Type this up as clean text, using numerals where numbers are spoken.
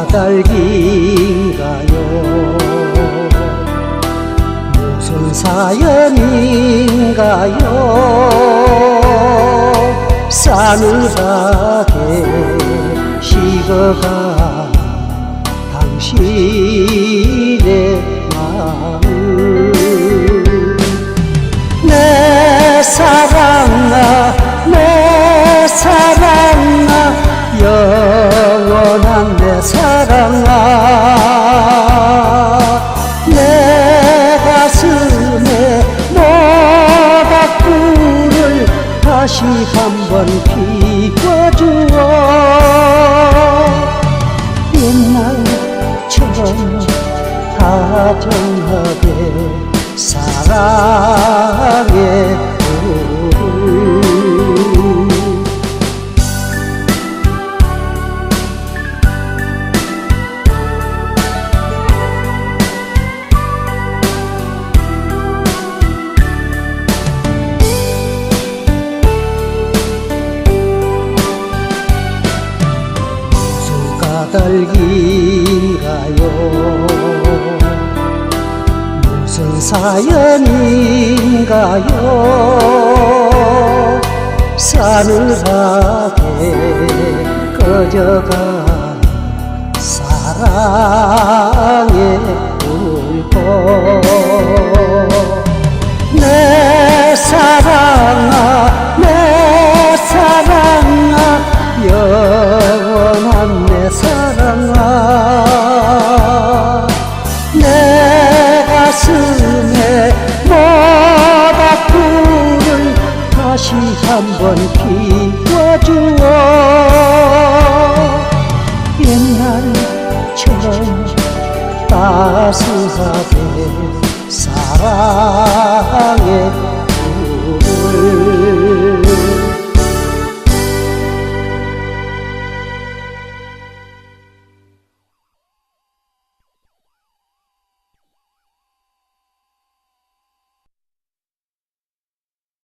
까닭인가요? 무슨 사연인가요? 싸늘하게 식어간 당신의 마음, 내 사랑아 내 사랑아 영원한 내 사랑아, 내 가슴에 모닥불을 다시 한번 피워주어 옛날처럼 다정하게 사랑해. 까닭인가요? 무슨 사연인가요? 싸늘하게 꺼져간 사랑의 불꽃, 내 사랑아 내 사랑아 영원한 내 사랑아, 내 가슴에 모닥불을 다시 한번 피워주어 옛날처럼 따스하게 사랑의 불을